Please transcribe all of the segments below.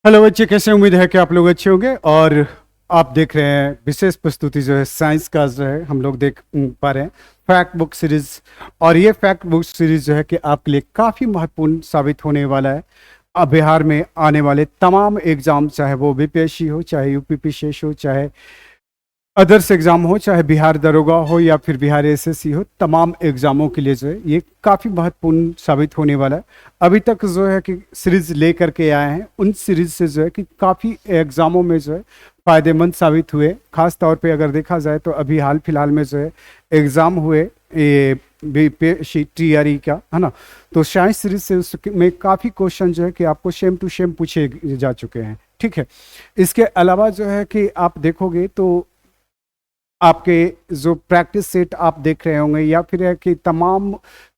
Hello बच्चे, कैसे? उम्मीद है कि आप लोग अच्छे होंगे। और आप देख रहे हैं विशेष प्रस्तुति जो है साइंस का, जो है हम लोग देख पा रहे हैं फैक्ट बुक सीरीज। और ये फैक्ट बुक सीरीज जो है कि आपके लिए काफ़ी महत्वपूर्ण साबित होने वाला है। अब बिहार में आने वाले तमाम एग्जाम, चाहे वो बीपीएससी हो, चाहे यूपीपीसीएस हो, चाहे अदर्स एग्जाम हो, चाहे बिहार दरोगा हो या फिर बिहार एसएससी हो, तमाम एग्जामों के लिए जो है ये काफ़ी महत्वपूर्ण साबित होने वाला है। अभी तक जो है कि सीरीज ले करके आए हैं, उन सीरीज से जो है कि काफ़ी एग्जामों में जो है फ़ायदेमंद साबित हुए। खास तौर पे अगर देखा जाए तो अभी हाल फिलहाल में जो है एग्ज़ाम हुए ये बीपीएससी टीआरई का, है ना। तो साइंस सीरीज से उसमें काफ़ी क्वेश्चन जो है कि आपको सेम टू सेम पूछे जा चुके हैं, ठीक है। इसके अलावा जो है कि आप देखोगे तो आपके जो प्रैक्टिस सेट आप देख रहे होंगे या फिर है कि तमाम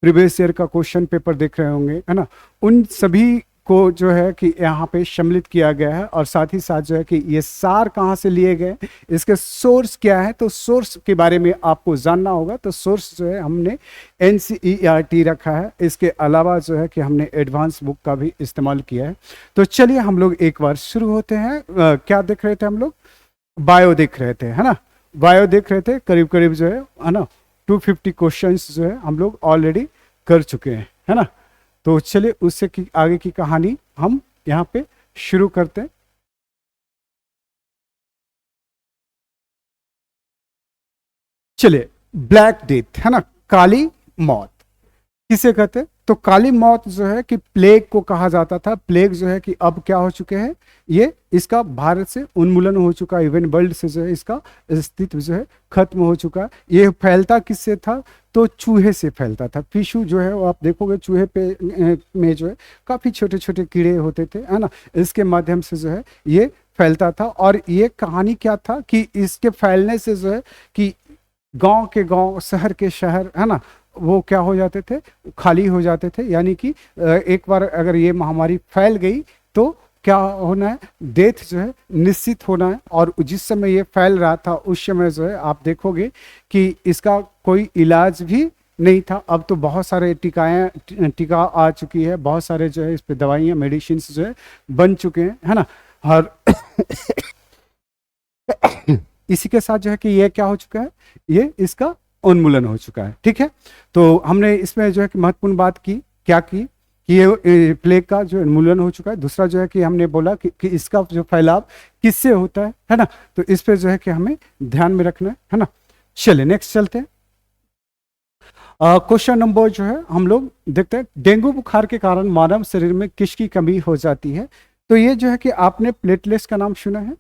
प्रीवियस ईयर का क्वेश्चन पेपर देख रहे होंगे, है ना। उन सभी को जो है कि यहाँ पे सम्मिलित किया गया है। और साथ ही साथ जो है कि ये सार कहाँ से लिए गए, इसके सोर्स क्या है, तो सोर्स के बारे में आपको जानना होगा। तो सोर्स जो है हमने NCERT रखा है। इसके अलावा जो है कि हमने एडवांस बुक का भी इस्तेमाल किया है। तो चलिए हम लोग एक बार शुरू होते हैं। क्या देख रहे थे हम लोग? बायो देख रहे थे, है ना। बायो देख रहे थे, करीब करीब जो है ना 250 क्वेश्चंस जो है हम लोग ऑलरेडी कर चुके हैं, है ना। तो चलिए उससे आगे की कहानी हम यहाँ पे शुरू करते हैं। चलिए, ब्लैक डेथ, है ना, काली मौत किसे कहते हैं? तो काली मौत जो है कि प्लेग को कहा जाता था। प्लेग जो है कि अब क्या हो चुके हैं, ये इसका भारत से उन्मूलन हो चुका है। इवन वर्ल्ड से जो है इसका अस्तित्व जो है खत्म हो चुका है। ये फैलता किससे था? तो चूहे से फैलता था। पिशु जो है वो आप देखोगे चूहे पे में जो है काफी छोटे छोटे कीड़े होते थे, है ना। इसके माध्यम से जो है ये फैलता था। और ये कहानी क्या था कि इसके फैलने से जो है कि गांव के गांव, शहर के शहर, है ना, वो क्या हो जाते थे, खाली हो जाते थे। यानी कि एक बार अगर ये महामारी फैल गई तो क्या होना है, डेथ जो है निश्चित होना है। और जिस समय ये फैल रहा था उस समय जो है आप देखोगे कि इसका कोई इलाज भी नहीं था। अब तो बहुत सारे टीका आ चुकी है, बहुत सारे जो है इस पे दवाइयाँ, मेडिसिन जो है बन चुके हैं, है ना। और इसी के साथ जो है कि ये क्या हो चुका है, ये इसका उन्मूलन हो चुका है, ठीक है। तो हमने इसमें जो है कि महत्वपूर्ण बात की, क्या की कि ये प्लेग का जो उन्मूलन हो चुका है। दूसरा जो है कि हमने बोला कि इसका जो फैलाव किससे होता है ना। तो इस पर जो है कि हमें ध्यान में रखना है ना। चलिए नेक्स्ट चलते हैं। क्वेश्चन नंबर जो है हम लोग देखते हैं, डेंगू बुखार के कारण मानव शरीर में किसकी कमी हो जाती है? तो ये जो है कि आपने प्लेटलेट्स का नाम सुना है,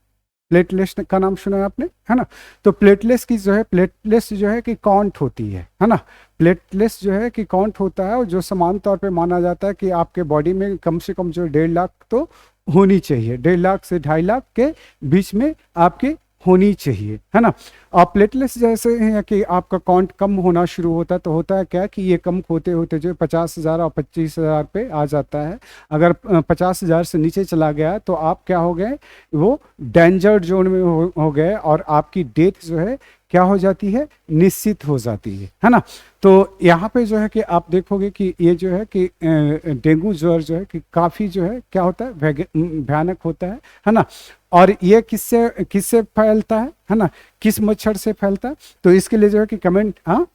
प्लेटलेट्स का नाम सुना है आपने, है ना। तो प्लेटलेट्स की जो है, प्लेटलेट्स जो है कि काउंट होती है ना। प्लेटलेट्स जो है कि काउंट होता है, और जो समान तौर पे माना जाता है कि आपके बॉडी में कम से कम जो 1.5 लाख तो होनी चाहिए, 1.5 लाख से 2.5 लाख के बीच में आपके होनी चाहिए, है ना। और प्लेटलेट्स जैसे हैं कि आपका काउंट कम होना शुरू होता है, तो होता है क्या कि ये कम होते होते जो 50,000 और 25,000 पे आ जाता है। अगर 50,000 से नीचे चला गया तो आप क्या हो गए, वो डेंजर जोन में हो गए, और आपकी डेथ जो है क्या हो जाती है, निश्चित हो जाती है ना। तो यहाँ पे जो है कि आप देखोगे कि ये जो है कि डेंगू ज्वर जो है कि काफ़ी जो है क्या होता है, भयानक होता है ना। और ये किससे किससे फैलता है ना, किस मच्छर से फैलता है? तो इसके लिए जो है कि कमेंट, हाँ,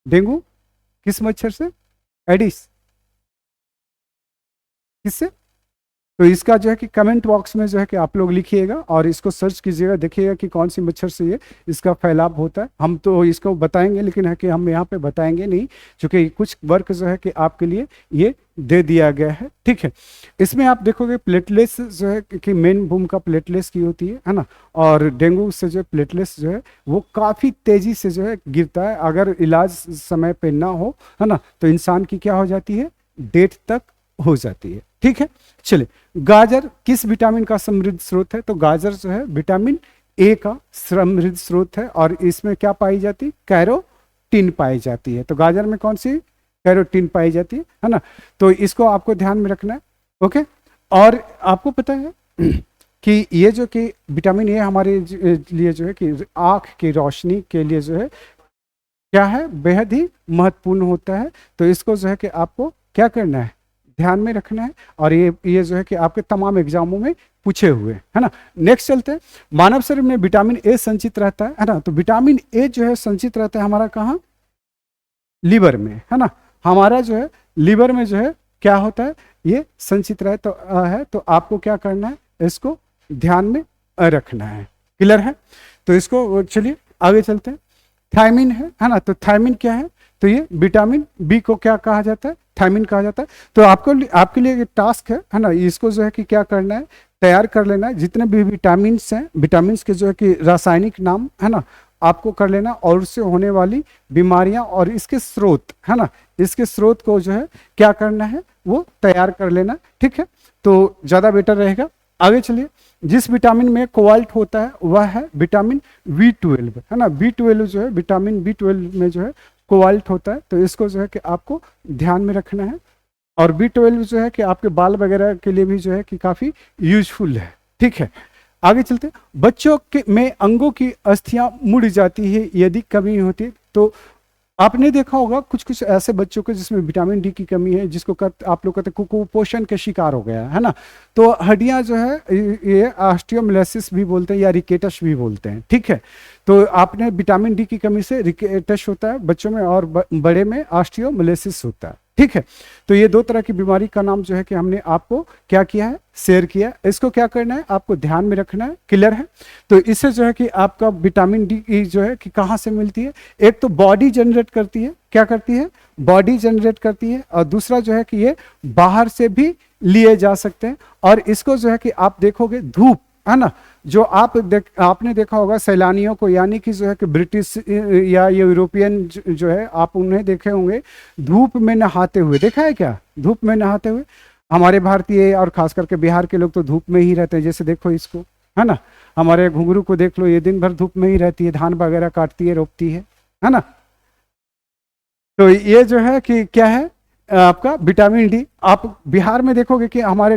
डेंगू किस मच्छर से? एडिस, किससे? तो इसका जो है कि कमेंट बॉक्स में जो है कि आप लोग लिखिएगा और इसको सर्च कीजिएगा, देखिएगा कि कौन सी मच्छर से ये इसका फैलाव होता है। हम तो इसको बताएंगे, लेकिन है कि हम यहाँ पे बताएंगे नहीं, क्योंकि कुछ वर्क जो है कि आपके लिए ये दे दिया गया है, ठीक है। इसमें आप देखोगे प्लेटलेट्स जो है कि मेन भूमिका प्लेटलेट्स की होती है ना। और डेंगू से जो प्लेटलेट्स जो है वो काफ़ी तेज़ी से जो है गिरता है। अगर इलाज समय पे ना हो, है ना, तो इंसान की क्या हो जाती है, डेथ तक हो जाती है, ठीक है। चलिए, गाजर किस विटामिन का समृद्ध स्रोत है? तो गाजर जो है विटामिन ए का समृद्ध स्रोत है, और इसमें क्या पाई जाती है, कैरोटीन पाई जाती है। तो गाजर में कौन सी कैरोटीन पाई जाती है ना। तो इसको आपको ध्यान में रखना है, ओके। और आपको पता है कि ये जो कि विटामिन ए हमारे लिए जो है कि आँख की रोशनी के लिए जो है क्या है, बेहद ही महत्वपूर्ण होता है। तो इसको जो है कि आपको क्या करना है, ध्यान में रखना है, और ये जो है कि आपके तमाम एग्जामों में पूछे हुए, है ना। नेक्स्ट चलते हैं, मानव शरीर में विटामिन ए संचित रहता है ना। तो विटामिन ए जो है संचित रहता है हमारा कहाँ, लीवर में, है ना। हमारा जो है लीवर में जो है क्या होता है, ये संचित रहे तो है, तो आपको क्या करना है, इसको ध्यान में रखना है। क्लियर है, तो इसको चलिए आगे चलते हैं। थायमिन है ना। तो थायमिन क्या है, तो ये विटामिन बी को क्या कहा जाता है, थायमिन कहा जाता है। तो आपको आपके लिए टास्क है ना, इसको जो है कि क्या करना है, तैयार कर लेना है। जितने भी विटामिन हैं, विटामिन के जो है कि रासायनिक नाम है ना आपको कर लेना, और उससे होने वाली बीमारियां और इसके स्रोत है ना, इसके स्रोत को जो है क्या करना है, वो तैयार कर लेना, ठीक है। तो ज़्यादा बेटर रहेगा। आगे चलिए, जिस विटामिन में कोबाल्ट होता है वह है विटामिन B12, है ना। B12 जो है, विटामिन B12 में जो है कोबाल्ट होता है, तो इसको जो है कि आपको ध्यान में रखना है। और B12 जो है कि आपके बाल वगैरह के लिए भी जो है कि काफ़ी यूजफुल है, ठीक है। आगे चलते हैं, बच्चों के में अंगों की अस्थियां मुड़ जाती है यदि कमी होती है। तो आपने देखा होगा कुछ कुछ ऐसे बच्चों को जिसमें विटामिन डी की कमी है, जिसको आप लोग कहते हैं कुपोषण के शिकार हो गया है ना। तो हड्डियां जो है ये ऑस्टियोमाइलिस भी बोलते हैं या रिकेटस भी बोलते हैं, ठीक है। तो आपने विटामिन डी की कमी से रिकेटस होता है बच्चों में, और बड़े में ऑस्टियोमाइलिस होता है, ठीक है। तो ये दो तरह की बीमारी का नाम जो है कि हमने आपको क्या किया है, शेयर किया। इसको क्या करना है, आपको ध्यान में रखना है। क्लियर है, तो इससे जो है कि आपका विटामिन डी जो है कि कहाँ से मिलती है, एक तो बॉडी जनरेट करती है, क्या करती है, बॉडी जनरेट करती है, और दूसरा जो है कि ये बाहर से भी लिए जा सकते हैं। और इसको जो है कि आप देखोगे धूप, है ना, जो आपने देखा होगा सैलानियों को, यानी कि जो है कि ब्रिटिश या यूरोपियन जो है, आप उन्हें देखे होंगे धूप में नहाते हुए, देखा है क्या, धूप में नहाते हुए। हमारे भारतीय और खास करके बिहार के लोग तो धूप में ही रहते हैं, जैसे देखो इसको, है ना। हमारे घुंघरू को देख लो, ये दिन भर धूप में ही रहती है, धान वगैरह काटती है, रोपती है ना। तो ये जो है कि क्या है, आपका विटामिन डी। आप बिहार में देखोगे कि हमारे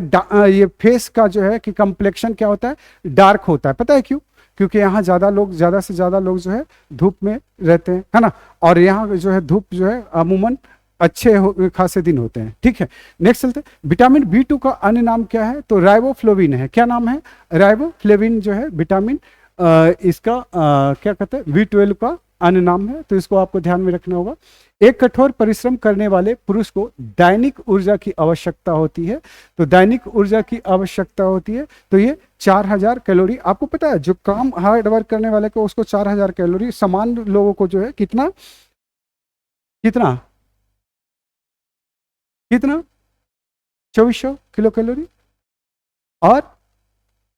ये फेस का जो है कि कम्प्लेक्शन क्या होता है, डार्क होता है। पता है क्यों, क्योंकि यहाँ ज़्यादा से ज़्यादा लोग जो है धूप में रहते हैं, है ना। और यहाँ जो है धूप जो है अमूमन अच्छे खासे दिन होते हैं, ठीक है। नेक्स्ट चलते हैं, विटामिन B2 का अन्य नाम क्या है, तो राइबोफ्लेविन है। क्या नाम है, राइबोफ्लेविन जो है विटामिन इसका क्या कहते हैं, B12 का अन्य नाम है। तो इसको आपको ध्यान में रखना होगा। एक कठोर परिश्रम करने वाले पुरुष को दैनिक ऊर्जा की आवश्यकता होती है। तो दैनिक ऊर्जा की आवश्यकता होती है, तो ये 4000 कैलोरी। आपको पता है जो काम हार्ड वर्क करने वाले को उसको 4000 कैलोरी, सामान्य लोगों को जो है कितना कितना कितना 2400 किलो कैलोरी। और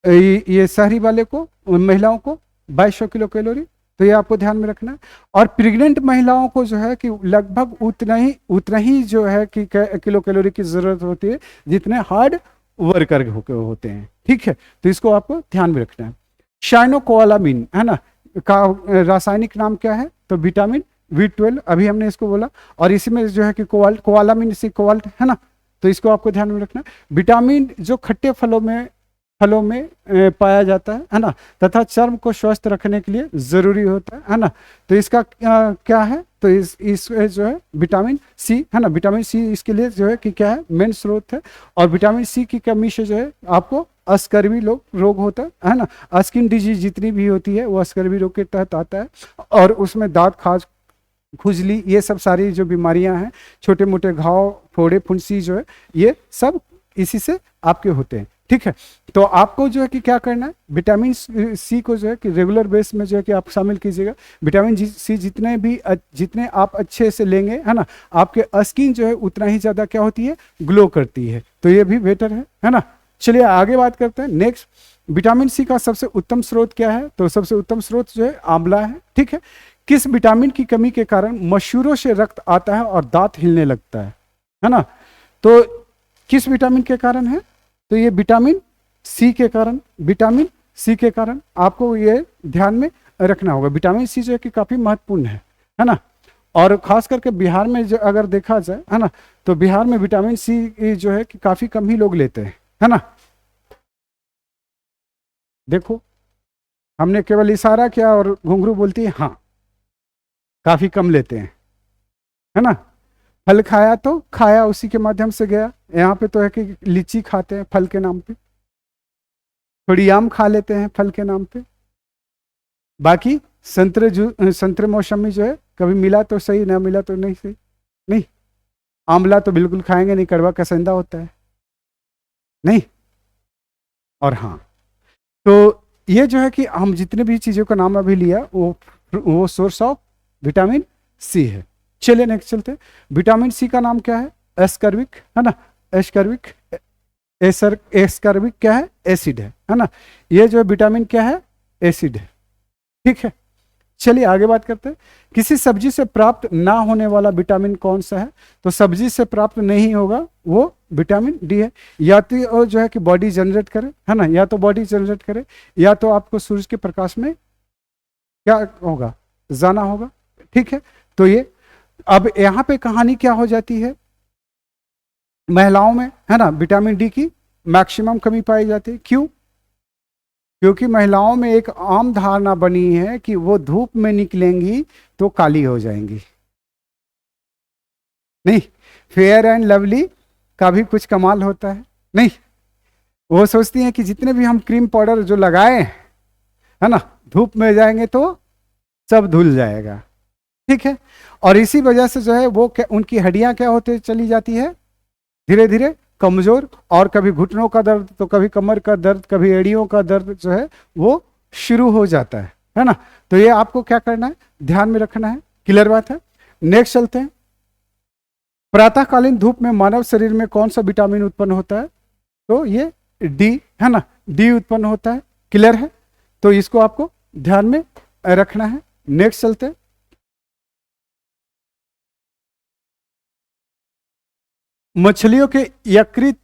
ये शहरी वाले को, महिलाओं को 2200 किलो कैलोरी। तो ये आपको ध्यान में रखना है। और प्रेग्नेंट महिलाओं को जो है कि लगभग उतना ही जो है कि किलो कैलोरी की जरूरत होती है जितने हार्ड वर्कर होते हैं, ठीक है। तो इसको आपको ध्यान में रखना है। साइनोकोबालामिन, है ना, का रासायनिक नाम क्या है, तो विटामिन B12, अभी हमने इसको बोला। और इसी में जो है कि कोबालामिन, इसी कोबाल्ट, है ना। तो इसको आपको ध्यान में रखना है। विटामिन जो खट्टे फलों में पाया जाता है ना, तथा चर्म को स्वस्थ रखने के लिए जरूरी होता है ना। तो इसका क्या है, तो इस जो है विटामिन सी, है ना, विटामिन सी इसके लिए जो है कि क्या है, मेन स्रोत है। और विटामिन सी की कमी से जो है आपको अस्कर्वी रोग होता है ना। स्किन डिजीज जितनी भी होती है वो अस्कर्वी रोग के तहत आता है। और उसमें दांत, खाज, खुजली, ये सब सारी जो बीमारियां हैं, छोटे मोटे घाव, फोड़े, फुंसी जो है, ये सब इसी से आपके होते हैं, ठीक है। तो आपको जो है कि क्या करना है, विटामिन सी को जो है कि रेगुलर बेस में जो है कि आप शामिल कीजिएगा। विटामिन सी जितने आप अच्छे से लेंगे, है ना, आपके स्किन जो है उतना ही ज़्यादा क्या होती है, ग्लो करती है। तो ये भी बेटर है ना। चलिए आगे बात करते हैं। नेक्स्ट, विटामिन सी का सबसे उत्तम स्रोत क्या है, तो सबसे उत्तम स्रोत जो है आंवला है, ठीक है। किस विटामिन की कमी के कारण मसूड़ों से रक्त आता है और दांत हिलने लगता है ना। तो किस विटामिन के कारण है, तो ये विटामिन सी के कारण, विटामिन सी के कारण आपको ये ध्यान में रखना होगा। विटामिन सी जो है कि काफी महत्वपूर्ण है ना। और खास करके बिहार में जो अगर देखा जाए, है ना, तो बिहार में विटामिन सी जो है कि काफी कम ही लोग लेते हैं, है ना। देखो हमने केवल इशारा किया और घुंघरू बोलती है हाँ, काफी कम लेते हैं, है ना। फल खाया तो खाया उसी के माध्यम से गया। यहाँ पे तो है कि लीची खाते हैं फल के नाम पे, थोड़ी आम खा लेते हैं फल के नाम पे, बाकी संतरे मौसमी जो है कभी मिला तो सही, ना मिला तो नहीं सही। नहीं, आंवला तो बिल्कुल खाएंगे नहीं, कड़वा कसंदा होता है नहीं। और हाँ, तो ये जो है कि हम जितने भी चीज़ों का नाम अभी लिया वो सोर्स ऑफ विटामिन सी है। चलिए नेक्स्ट चलते हैं। विटामिन सी का नाम क्या है? एस्कर्बिक, है ना, एस्कर्बिक। एस्कर्बिक क्या है? एसिड है ना। ये जो विटामिन क्या है? एसिड है, ठीक है। चलिए आगे बात करते हैं। किसी सब्जी से प्राप्त ना होने वाला विटामिन कौन सा है? तो सब्जी से प्राप्त नहीं होगा वो विटामिन डी है। या तो जो है कि बॉडी जनरेट करे, है ना, या तो बॉडी जनरेट करे, या तो आपको सूरज के प्रकाश में क्या होगा? जाना होगा, ठीक है। तो ये अब यहाँ पे कहानी क्या हो जाती है, महिलाओं में, है ना, विटामिन डी की मैक्सिमम कमी पाई जाती है। क्यों? क्योंकि महिलाओं में एक आम धारणा बनी है कि वो धूप में निकलेंगी तो काली हो जाएंगी। नहीं, फेयर एंड लवली का भी कुछ कमाल होता है नहीं। वो सोचती हैं कि जितने भी हम क्रीम पाउडर जो लगाए, है ना, धूप में जाएंगे तो सब धुल जाएगा, ठीक है। और इसी वजह से जो है वो उनकी हड्डियां क्या होते चली जाती है, धीरे धीरे कमजोर, और कभी घुटनों का दर्द तो कभी कमर का दर्द, कभी एड़ियों का दर्द जो है वो शुरू हो जाता है ना। तो ये आपको क्या करना है, ध्यान में रखना है। क्लियर बात है। नेक्स्ट चलते हैं। प्रातःकालीन धूप में मानव शरीर में कौन सा विटामिन उत्पन्न होता है? तो ये डी, है ना, डी उत्पन्न होता है। क्लियर है, तो इसको आपको ध्यान में रखना है। नेक्स्ट चलते हैं। मछलियों के यकृत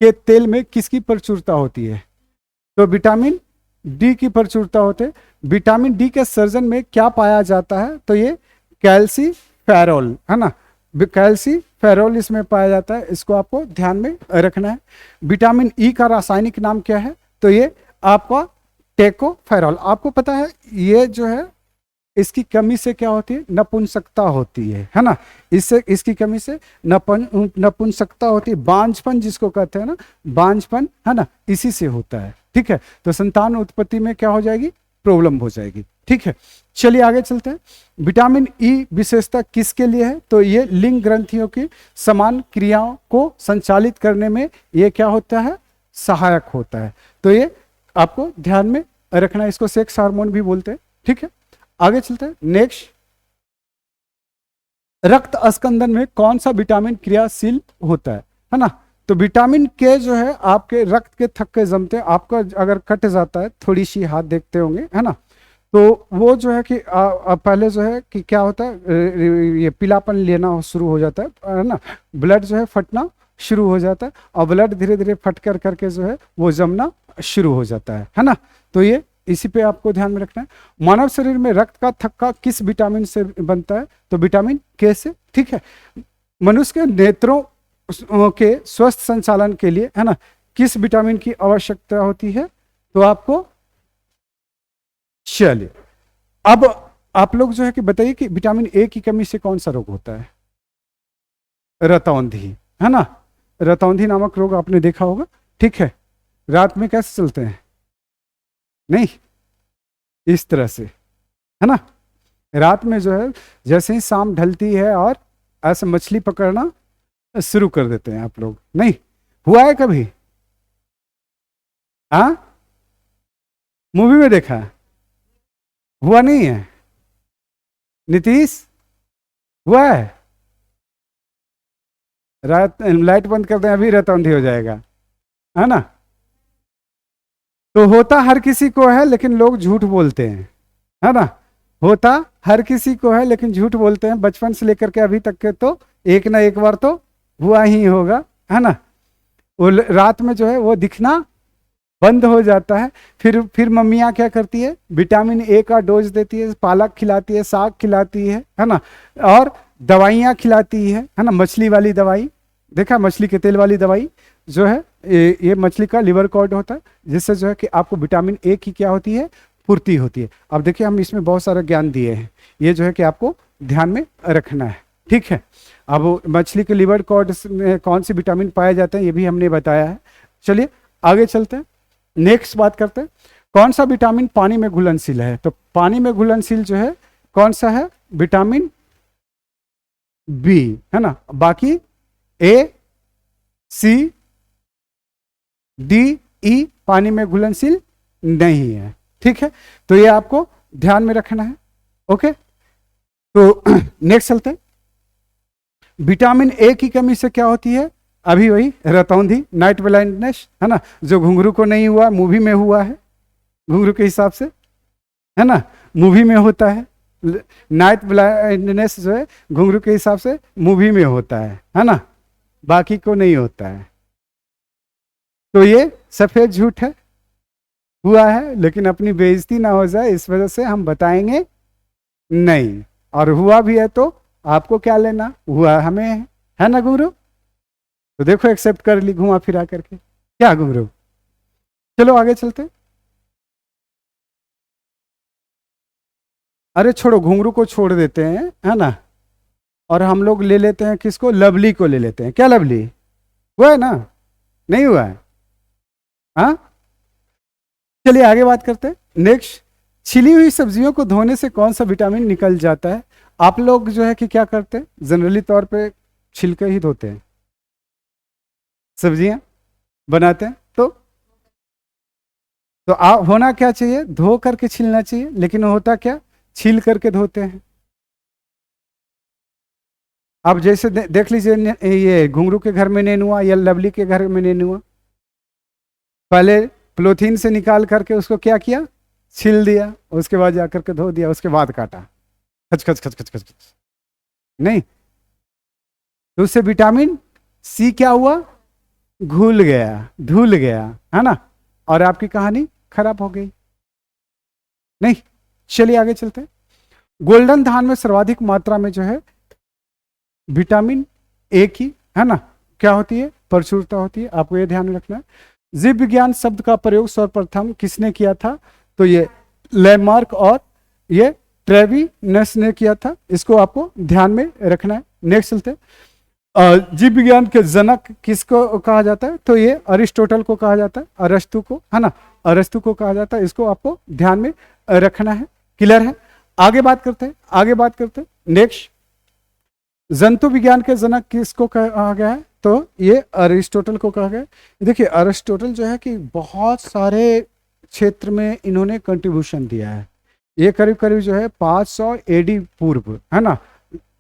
के तेल में किसकी प्रचुरता होती है? तो विटामिन डी की प्रचुरता होते हैं। विटामिन डी के सर्जन में क्या पाया जाता है? तो ये कैल्सीफेरॉल, है ना, कैल्सीफेरॉल इसमें पाया जाता है। इसको आपको ध्यान में रखना है। विटामिन ई का रासायनिक नाम क्या है? तो ये आपका टेकोफेरॉल। आपको पता है ये जो है इसकी कमी से क्या होती है? नपुंसकता होती है ना। इससे इसकी कमी से नपुंसकता होती है, बांझपन जिसको कहते हैं ना, बांझपन, है ना, इसी से होता है, ठीक है। तो संतान उत्पत्ति में क्या हो जाएगी? प्रॉब्लम हो जाएगी, ठीक है। चलिए आगे चलते हैं। विटामिन ई विशेषता किसके लिए है? तो ये लिंग ग्रंथियों की समान क्रियाओं को संचालित करने में ये क्या होता है? सहायक होता है। तो ये आपको ध्यान में रखना है। इसको सेक्स हार्मोन भी बोलते हैं, ठीक है। आगे चलते हैं। नेक्स्ट, रक्त अस्कंदन में कौन सा विटामिन क्रियाशील होता है ना। तो विटामिन के जो है आपके रक्त के थक्के जमते हैं। आपका अगर कट जाता है, थोड़ी सी हाथ देखते होंगे, है ना, तो वो जो है कि पहले जो है कि क्या होता है, ये पीलापन लेना शुरू हो जाता है ना, ब्लड जो है फटना शुरू हो जाता है, और ब्लड धीरे धीरे फट कर करके जो है वो जमना शुरू हो जाता है ना। तो ये इसी पे आपको ध्यान में रखना है। मानव शरीर में रक्त का थक्का किस विटामिन से बनता है? तो विटामिन के से, ठीक है। मनुष्य के नेत्रों के स्वस्थ संचालन के लिए, है ना, किस विटामिन की आवश्यकता होती है? तो आपको, चलिए अब आप लोग जो है कि बताइए कि विटामिन ए की कमी से कौन सा रोग होता है? रतौंधी, है ना, रतौंधी नामक रोग आपने देखा होगा, ठीक है। रात में कैसे चलते हैं? नहीं, इस तरह से, है ना, रात में जो है जैसे ही शाम ढलती है और ऐसे मछली पकड़ना शुरू कर देते हैं आप लोग। नहीं हुआ है कभी? हाँ, मूवी में देखा है, हुआ नहीं है? नीतीश, हुआ है? रात लाइट बंद कर दें, अभी रतौंधी हो जाएगा, है ना। तो होता हर किसी को है लेकिन लोग झूठ बोलते हैं, है ना। होता हर किसी को है लेकिन झूठ बोलते हैं। बचपन से लेकर के अभी तक के तो एक ना एक बार तो हुआ ही होगा, है ना। वो रात में जो है वो दिखना बंद हो जाता है। फिर मम्मियाँ क्या करती है? विटामिन ए का डोज देती है, पालक खिलाती है, साग खिलाती है ना, और दवाइयाँ खिलाती है ना। मछली वाली दवाई देखा, मछली के तेल वाली दवाई जो है ये मछली का लिवर कॉर्ड होता है, जिससे जो है कि आपको विटामिन ए की क्या होती है? पूर्ति होती है। अब देखिए हम इसमें बहुत सारा ज्ञान दिए हैं, ये जो है कि आपको ध्यान में रखना है, ठीक है। अब वो मछली के लिवर कॉर्ड में कौन सी विटामिन पाए जाते हैं ये भी हमने बताया है। चलिए आगे चलते हैं, नेक्स्ट बात करते हैं कौन सा विटामिन पानी में घुलनशील है। तो पानी में घुलनशील जो है कौन सा है, विटामिन बी, है ना। बाकी ए, सी, डी, ई पानी में घुलनशील नहीं है, ठीक है। तो ये आपको ध्यान में रखना है, ओके। तो नेक्स्ट चलते हैं, विटामिन ए की कमी से क्या होती है, अभी वही रतौंधी, नाइट ब्लाइंडनेस, है ना, जो घुंघरू को नहीं हुआ मूवी में हुआ है, घुंघरू के हिसाब से, है ना, मूवी में होता है। नाइट ब्लाइंडनेस जो है घुंघरू के हिसाब से मूवी में होता है ना, बाकी को नहीं होता है। तो ये सफेद झूठ है, हुआ है, लेकिन अपनी बेइज्जती ना हो जाए इस वजह से हम बताएंगे नहीं, और हुआ भी है तो आपको क्या लेना, हुआ हमें है ना घुंघरू। तो देखो एक्सेप्ट कर ली घुमा फिरा करके, क्या घुंघरू। चलो आगे चलते। अरे छोड़ो, घुंघरू को छोड़ देते हैं, है ना, और हम लोग ले लेते हैं किसको, लवली को ले लेते हैं। क्या लवली, हुआ है ना, नहीं हुआ है, हाँ। चलिए आगे बात करते हैं। नेक्स्ट, छिली हुई सब्जियों को धोने से कौन सा विटामिन निकल जाता है। आप लोग जो है कि क्या करते हैं, जनरली तौर पे छिलके ही धोते हैं, सब्जियां बनाते हैं। तो आप होना क्या चाहिए, धो करके छीलना चाहिए, लेकिन होता क्या, छील करके धोते हैं। अब जैसे देख लीजिए, ये घुंघरू के घर में नेनुआ या लवली के घर में नेनुआ, पहले पॉलीथीन से निकाल करके उसको क्या किया, छील दिया, उसके बाद जाकर के धो दिया, उसके बाद काटा, खच खच खच खच खच खच, नहीं, तो उससे विटामिन सी क्या हुआ, घुल गया, धुल गया, है ना, और आपकी कहानी खराब हो गई। नहीं, चलिए आगे चलते हैं। गोल्डन धान में सर्वाधिक मात्रा में जो है विटामिन ए की, है ना, क्या होती है, प्रचुरता होती है, आपको ये ध्यान में रखना है। जीव विज्ञान शब्द का प्रयोग सर्वप्रथम किसने किया था, तो ये लैमार्क और ये ट्रेविनस ने किया था, इसको आपको ध्यान में रखना है। नेक्स्ट चलते, जीव विज्ञान के जनक किसको कहा जाता है, तो ये अरिस्टोटल को कहा जाता है, अरस्तु को, है ना, अरस्तु को कहा जाता है, इसको आपको ध्यान में रखना है, क्लियर है। आगे बात करते हैं, आगे बात करते हैं। नेक्स्ट, जंतु विज्ञान के जनक किसको कहा गया है, तो ये अरिस्टोटल को कहा गया। देखिए अरिस्टोटल जो है कि बहुत सारे क्षेत्र में इन्होंने कंट्रीब्यूशन दिया है। ये करीब करीब जो है 500 एडी पूर्व, है ना,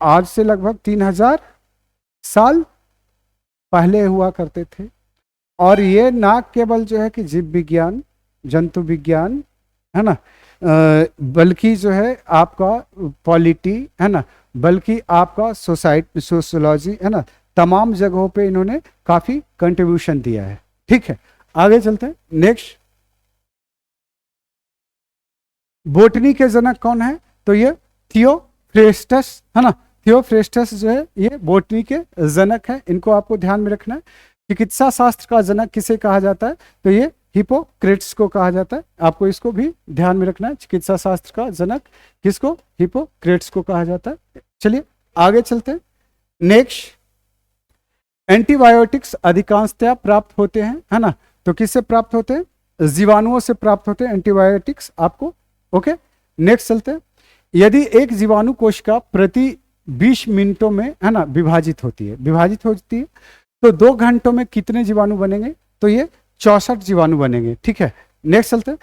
आज से लगभग 3000 साल पहले हुआ करते थे। और ये ना केवल जो है कि जीव विज्ञान, जंतु विज्ञान, है ना, बल्कि जो है आपका पॉलिटी, है ना, बल्कि आपका सोशियोलॉजी, है ना, तमाम जगहों पे इन्होंने काफी कंट्रीब्यूशन दिया है। ठीक है, आगे चलते हैं। नेक्स्ट, बोटनी के जनक कौन है, तो ये थियोफ्रेस्टस, है ना, थियोफ्रेस्टस जो है ये बोटनी के जनक है, इनको आपको ध्यान में रखना है। चिकित्सा शास्त्र का जनक किसे कहा जाता है, तो ये हिपोक्रेट्स को कहा जाता है, आपको इसको भी ध्यान में रखना है। चिकित्सा शास्त्र का जनक किसको, हिपोक्रेट्स को कहा जाता है। चलिए आगे चलते हैं। नेक्स्ट, एंटीबायोटिक्स अधिकांशतः प्राप्त होते हैं, है ना, तो किससे प्राप्त होते हैं, जीवाणुओं से प्राप्त होते हैं एंटीबायोटिक्स आपको, ओके। नेक्स्ट चलते हैं। यदि एक जीवाणु कोशिका प्रति 20 मिनटों में, है ना, विभाजित होती है, तो 2 घंटों में कितने जीवाणु बनेंगे, तो ये 64 जीवाणु बनेंगे। ठीक है, नेक्स्ट चलते हैं।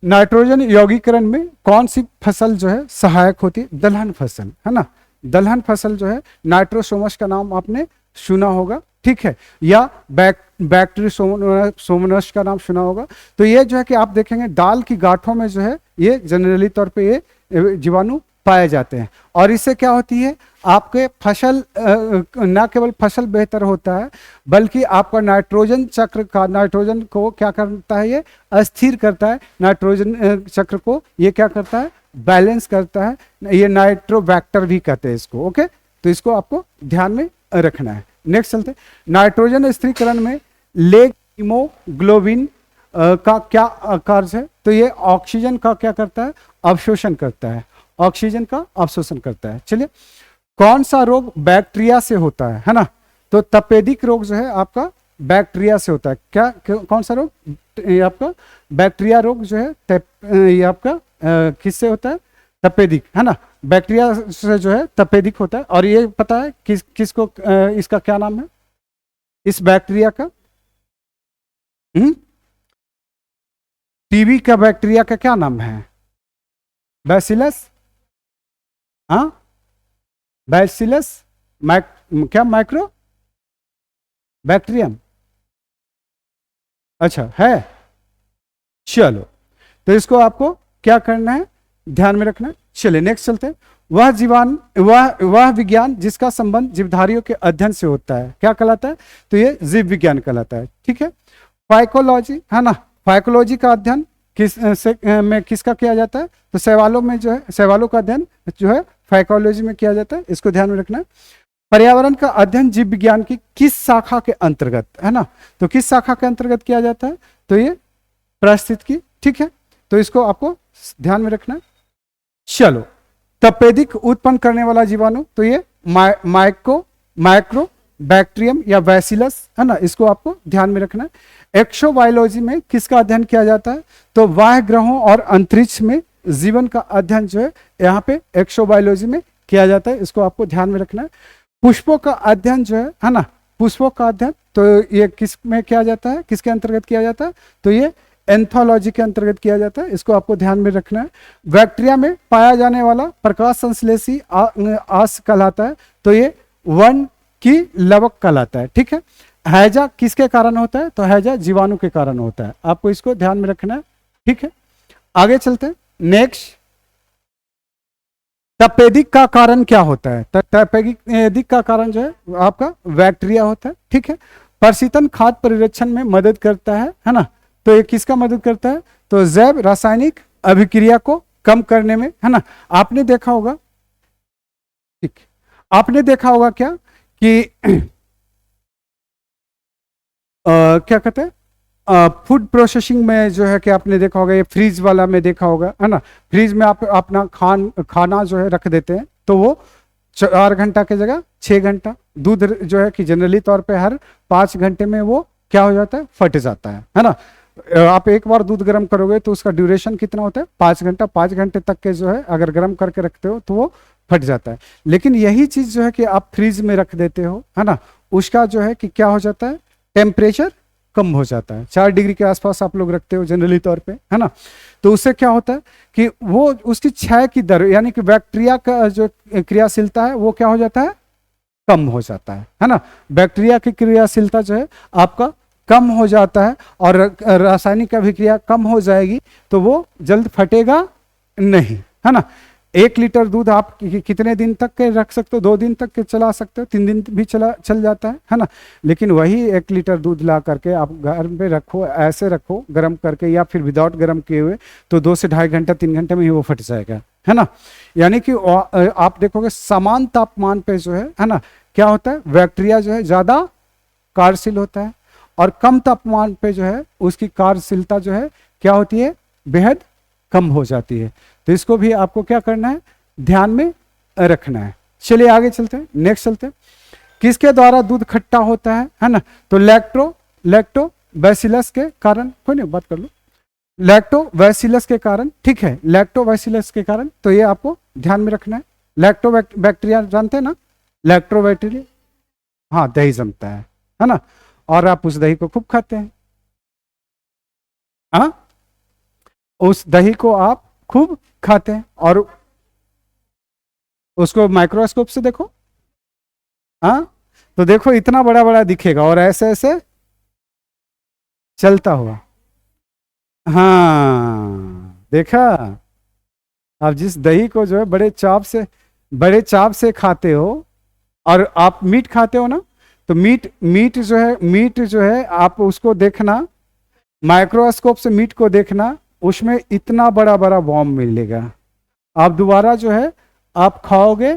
नाइट्रोजन यौगीकरण में कौन सी फसल जो है सहायक होती है, दलहन फसल, है ना, दलहन फसल जो है नाइट्रोसोमस का नाम आपने सुना होगा, ठीक है, या बैक्टीरियोसोमनस का नाम सुना होगा। तो ये जो है कि आप देखेंगे दाल की गांठों में जो है ये जनरली तौर पे ये जीवाणु पाए जाते हैं, और इससे क्या होती है, आपके फसल न केवल फसल बेहतर होता है, बल्कि आपका नाइट्रोजन चक्र का, नाइट्रोजन को क्या करता है, ये अस्थिर करता है, नाइट्रोजन चक्र को ये क्या करता है, बैलेंस करता है, ये नाइट्रोबैक्टर भी कहते हैं इसको, ओके। तो इसको आपको ध्यान में रखना है। नेक्स्ट चलते हैं। नाइट्रोजन स्थिरीकरण में लेग हीमोग्लोबिन का क्या कार्य है, तो ये ऑक्सीजन का क्या करता है, अवशोषण करता है, ऑक्सीजन का अवशोषण करता है। चलिए कौन सा रोग बैक्टीरिया से होता है ना? तो तपेदिक रोग जो है आपका बैक्टीरिया से होता है। कौन सा रोग? ये आपका बैक्टीरिया रोग जो है ये आपका किससे होता है? तपेदिक, है ना? बैक्टीरिया से जो है तपेदिक होता है। और ये पता है किसको इसका क्या नाम है इस बैक्टीरिया का? टीबी का बैक्टीरिया का क्या नाम है? बैसिलस, हाँ, बैसिलस क्या माइक्रो बैक्टीरियम? अच्छा है, चलो। तो इसको आपको क्या करना है, ध्यान में रखना है। चलिए नेक्स्ट चलते हैं। वह विज्ञान जिसका संबंध जीवधारियों के अध्ययन से होता है क्या कहलाता है? तो ये जीव विज्ञान कहलाता है। ठीक है, फाइकोलॉजी, है ना? फाइकोलॉजी का अध्ययन में किसका किया जाता है? तो शैवालों में जो है, शैवालों का अध्ययन जो है फाइकोलॉजी में किया जाता है। इसको ध्यान में रखना है। पर्यावरण का अध्ययन जीव विज्ञान की किस शाखा के अंतर्गत, है ना? तो किस शाखा के अंतर्गत किया जाता है? तो ये पारिस्थितिकी। ठीक है, तो इसको आपको ध्यान में रखना है। चलो, तपेदिक उत्पन्न करने वाला जीवाणु, तो ये माइक्रो बैक्टीरियम या बैसिलस, है ना? इसको आपको ध्यान में रखना है। एक्सोबायोलॉजी में किसका अध्ययन किया जाता है? तो बाह्य ग्रहों और अंतरिक्ष में जीवन का अध्ययन जो है यहाँ पे एक्सोबायोलॉजी में किया जाता है। इसको आपको ध्यान में रखना है। पुष्पों का अध्ययन जो है ना? पुष्पों का अध्ययन, तो ये किस में किया जाता है? किसके अंतर्गत किया जाता है? तो ये एंथोलॉजी के अंतर्गत किया जाता है। इसको आपको ध्यान में रखना है। बैक्टीरिया में पाया जाने वाला प्रकाश संश्लेषी आस कहलाता है। तो ये वन की लवक कहलाता है। ठीक है, हैजा किसके कारण होता है? तो हैजा जीवाणु के कारण होता है। आपको इसको ध्यान में रखना है। ठीक है, आगे चलते हैं। नेक्स्ट, तपेदिक का कारण क्या होता है? तपेदिक का कारण जो है आपका बैक्टीरिया होता है। ठीक है, प्रशीतन खाद्य परिरक्षण में मदद करता है ना? तो ये किसका मदद करता है? तो जैव रासायनिक अभिक्रिया को कम करने में, है ना? आपने देखा होगा, ठीक, आपने देखा होगा क्या कि क्या कहते हैं, फूड प्रोसेसिंग में जो है कि आपने देखा होगा, ये फ्रीज वाला में देखा होगा, है ना? फ्रीज में आप अपना खाना जो है रख देते हैं, तो वो 4 घंटा की जगह 6 घंटा, दूध जो है कि जनरली तौर पे हर 5 घंटे में वो क्या हो जाता है? फट जाता है ना? आप एक बार दूध गर्म करोगे तो उसका ड्यूरेशन कितना होता है? 5 घंटा। 5 घंटे तक के जो है अगर गर्म करके रखते हो तो वो फट जाता है। लेकिन यही चीज जो है कि आप फ्रीज में रख देते हो, है ना? उसका जो है कि क्या हो जाता है? टेम्परेचर कम हो जाता है। 4 डिग्री के आसपास आप लोग रखते हो जनरली तौर पे, है ना? तो उससे क्या होता है कि वो उसकी क्षय की दर, यानी कि बैक्टीरिया का जो क्रियाशीलता है वो क्या हो जाता है? कम हो जाता है ना? बैक्टीरिया की क्रियाशीलता जो है आपका कम हो जाता है, और रासायनिक अभिक्रिया कम हो जाएगी तो वो जल्द फटेगा नहीं, है ना? 1 लीटर दूध आप कितने दिन तक के रख सकते हो? 2 दिन तक के चला सकते हो, 3 दिन भी चल जाता है ना? लेकिन वही 1 लीटर दूध ला करके आप घर में रखो, ऐसे रखो गर्म करके या फिर विदाउट गर्म किए हुए, तो 2 से ढाई घंटा 3 घंटे में ही वो फट जाएगा, है ना? यानी कि आप देखोगे समान तापमान पे जो है ना, क्या होता है? बैक्टीरिया जो है ज्यादा कार्यशील होता है, और कम तापमान पे जो है उसकी कार्यशीलता जो है क्या होती है? बेहद कम हो जाती है। तो इसको भी आपको क्या करना है? ध्यान में रखना है। चलिए आगे चलते हैं, नेक्स्ट चलते हैं। किसके द्वारा दूध खट्टा होता है ना? तो लैक्टोबैसिलस के कारण, कोई नहीं बात कर लो, लैक्टोबैसिलस के कारण। ठीक है, लैक्टोबैसिलस के कारण, तो ये आपको ध्यान में रखना है। लैक्टोबैक्टीरिया जानते हैं ना? लैक्टोबैक्टीरिया, हाँ, दही जमता है ना? और आप उस दही को खूब खाते हैं, हाँ, उस दही को आप खूब खाते हैं, और उसको माइक्रोस्कोप से देखो, हाँ, तो देखो इतना बड़ा बड़ा दिखेगा और ऐसे ऐसे चलता हुआ। हाँ, देखा? आप जिस दही को जो है बड़े चाव से खाते हो, और आप मीट खाते हो ना, तो मीट जो है आप उसको देखना, माइक्रोस्कोप से मीट को देखना, उसमें इतना बड़ा बड़ा बॉम्ब मिलेगा, आप दोबारा जो है आप खाओगे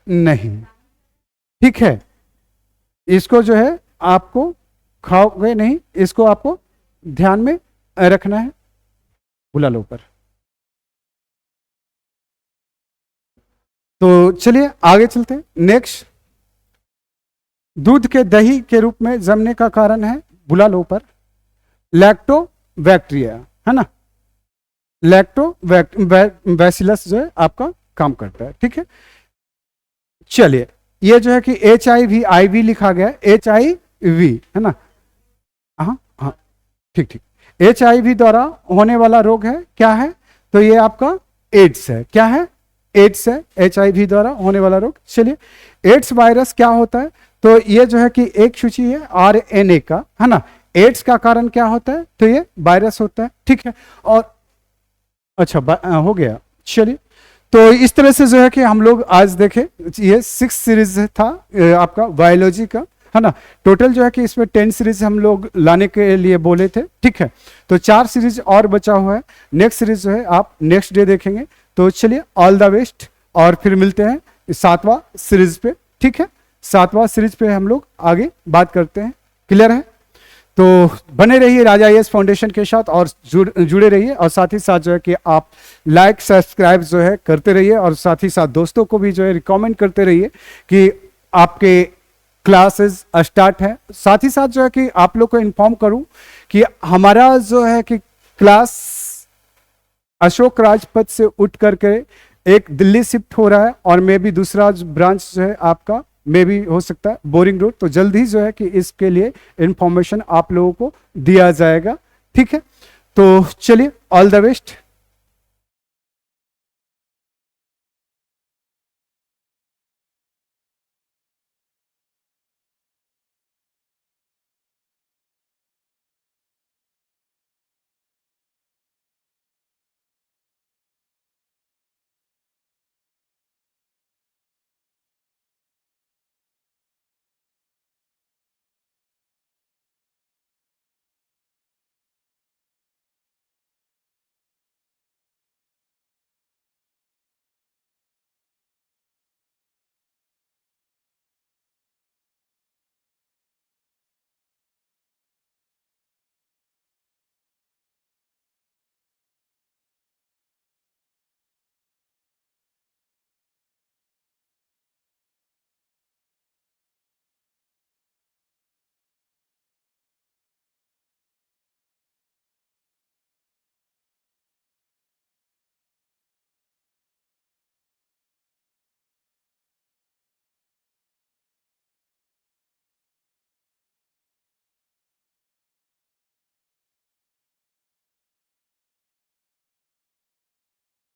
नहीं। ठीक है, इसको जो है आपको खाओगे नहीं, इसको आपको ध्यान में रखना है। बुला लो ऊपर। तो चलिए आगे चलते हैं। नेक्स्ट, दूध के दही के रूप में जमने का कारण है, बुला लो पर, लैक्टोबैक्टीरिया, है ना। लैक्टोबैसिलस जो है आपका काम करता है, ठीक है। चलिए, ये जो है कि HIV, IV लिखा गया, HIV, है ना। हाँ हाँ, ठीक ठीक। HIV द्वारा होने वाला रोग है, क्या है, तो ये आपका एड्स है। क्या है, एड्स है, HIV द्वारा होने वाला रोग। चलिए, एड्स वायरस क्या होता है, तो ये जो है कि एक सूची है RNA का, है ना। एड्स का कारण क्या होता है, तो ये वायरस होता है, ठीक है। और अच्छा हो गया। चलिए, तो इस तरह से जो है कि हम लोग आज देखें, ये 6 सीरीज था आपका बायोलॉजी का, है ना। टोटल जो है कि इसमें 10 सीरीज हम लोग लाने के लिए बोले थे, ठीक है। तो 4 सीरीज और बचा हुआ है। नेक्स्ट सीरीज जो है आप नेक्स्ट डे देखेंगे। तो चलिए, ऑल द बेस्ट, और फिर मिलते हैं 7वां सीरीज पे, ठीक है। 7वां सीरीज पे हम लोग आगे बात करते हैं। क्लियर है? तो बने रहिए राजा IAS फाउंडेशन के साथ और जुड़े रहिए, और साथ ही साथ जो है कि आप लाइक सब्सक्राइब जो है करते रहिए, और साथ ही साथ दोस्तों को भी जो है रिकमेंड करते रहिए कि आपके क्लासेस स्टार्ट है। साथ ही साथ जो है कि आप लोग को इन्फॉर्म करूं कि हमारा जो है कि क्लास अशोक राजपथ से उठ करके एक दिल्ली शिफ्ट हो रहा है, और मे भी दूसरा ब्रांच जो है आपका मे भी हो सकता है बोरिंग रोड। तो जल्द ही जो है कि इसके लिए इंफॉर्मेशन आप लोगों को दिया जाएगा, ठीक है। तो चलिए, ऑल द बेस्ट।